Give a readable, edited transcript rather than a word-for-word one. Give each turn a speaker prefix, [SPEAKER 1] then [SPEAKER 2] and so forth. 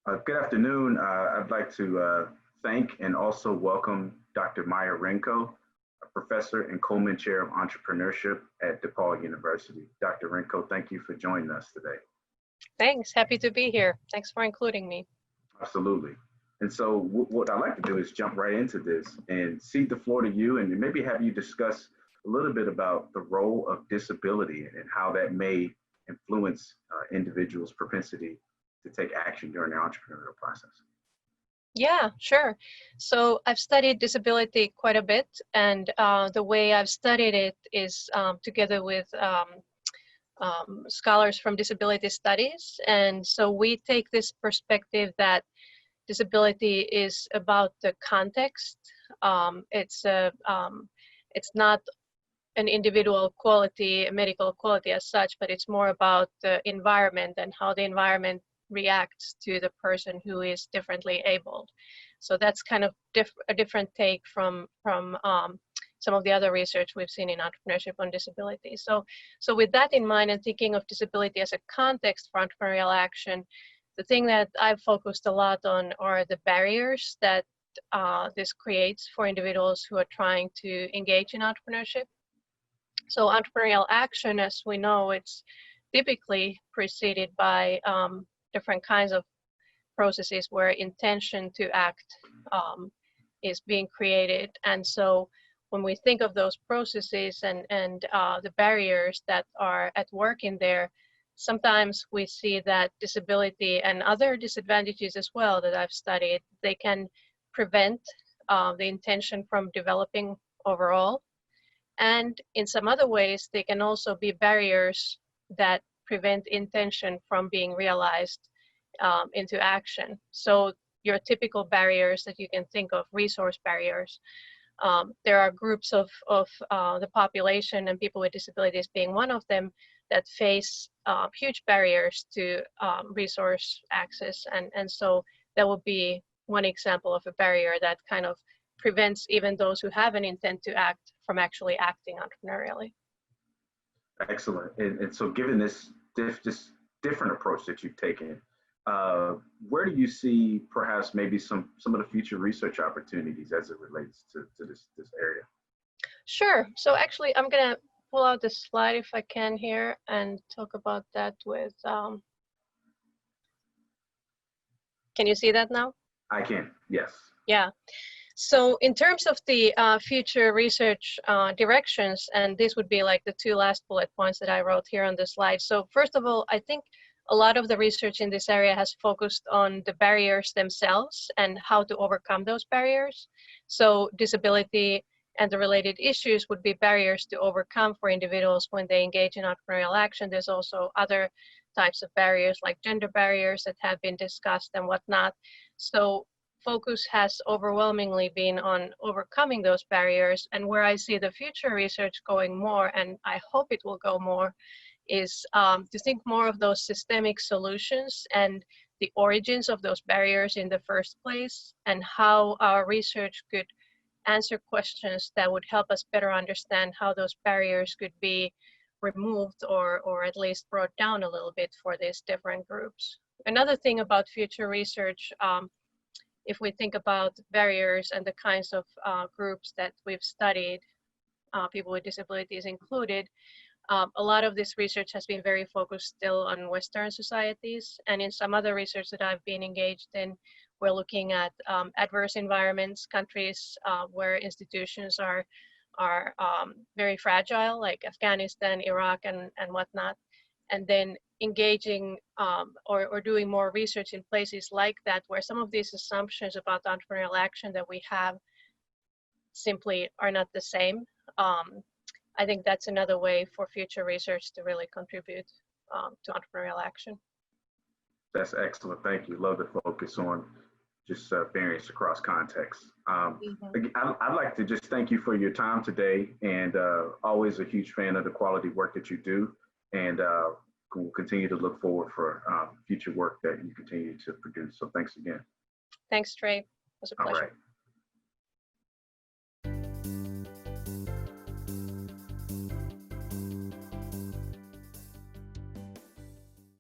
[SPEAKER 1] Good afternoon. I'd like to thank and also welcome Dr. Maija Renko, a professor and Coleman Chair of Entrepreneurship at DePaul University. Dr. Renko, thank you for joining us today.
[SPEAKER 2] Thanks. Happy to be here. Thanks for including me.
[SPEAKER 1] Absolutely. And so what I'd like to do is jump right into this and cede the floor to you and maybe have you discuss a little bit about the role of disability and how that may influence individuals' propensity to take action during their entrepreneurial process.
[SPEAKER 2] Yeah, sure. So I've studied disability quite a bit, and the way I've studied it is together with scholars from disability studies. And so we take this perspective that disability is about the context. It's not an individual quality, a medical quality as such, but it's more about the environment and how the environment reacts to the person who is differently abled. So that's kind of a different take from some of the other research we've seen in entrepreneurship on disability. So with that in mind and thinking of disability as a context for entrepreneurial action, the thing that I've focused a lot on are the barriers that this creates for individuals who are trying to engage in entrepreneurship. So entrepreneurial action, as we know, it's typically preceded by different kinds of processes where intention to act is being created. And so when we think of those processes and the barriers that are at work in there, sometimes we see that disability and other disadvantages as well that I've studied, they can prevent the intention from developing overall. And in some other ways, they can also be barriers that prevent intention from being realized into action. So your typical barriers that you can think of, resource barriers. There are groups of the population and people with disabilities being one of them that face huge barriers to resource access. And so that would be one example of a barrier that kind of prevents even those who have an intent to act from actually acting entrepreneurially.
[SPEAKER 1] Excellent. And so given this different approach that you've taken, where do you see perhaps maybe some of the future research opportunities as it relates to this area? Sure.
[SPEAKER 2] So actually, I'm going to pull out the slide if I can here and talk about that with, can you see that now?
[SPEAKER 1] I can, yes.
[SPEAKER 2] Yeah. So in terms of the future research directions, and this would be like the two last bullet points that I wrote here on the slide. So first of all, I think a lot of the research in this area has focused on the barriers themselves and how to overcome those barriers. So disability and the related issues would be barriers to overcome for individuals when they engage in entrepreneurial action. There's also other types of barriers like gender barriers that have been discussed and whatnot. So focus has overwhelmingly been on overcoming those barriers, and where I see the future research going more, and I hope it will go more, is to think more of those systemic solutions and the origins of those barriers in the first place, and how our research could answer questions that would help us better understand how those barriers could be removed or at least brought down a little bit for these different groups. Another thing about future research, if we think about barriers and the kinds of groups that we've studied, people with disabilities included, a lot of this research has been very focused still on Western societies. And in some other research that I've been engaged in, we're looking at adverse environments, countries where institutions are very fragile, like Afghanistan, Iraq, and whatnot. And then engaging or doing more research in places like that, where some of these assumptions about entrepreneurial action that we have simply are not the same. I think that's another way for future research to really contribute to entrepreneurial action.
[SPEAKER 1] That's excellent. Thank you. Love the focus on just variance across contexts. I'd like to just thank you for your time today, and always a huge fan of the quality work that you do, and we'll continue to look forward for future work that you continue to produce. So thanks again.
[SPEAKER 2] Thanks, Trey. It was a pleasure.
[SPEAKER 1] All right.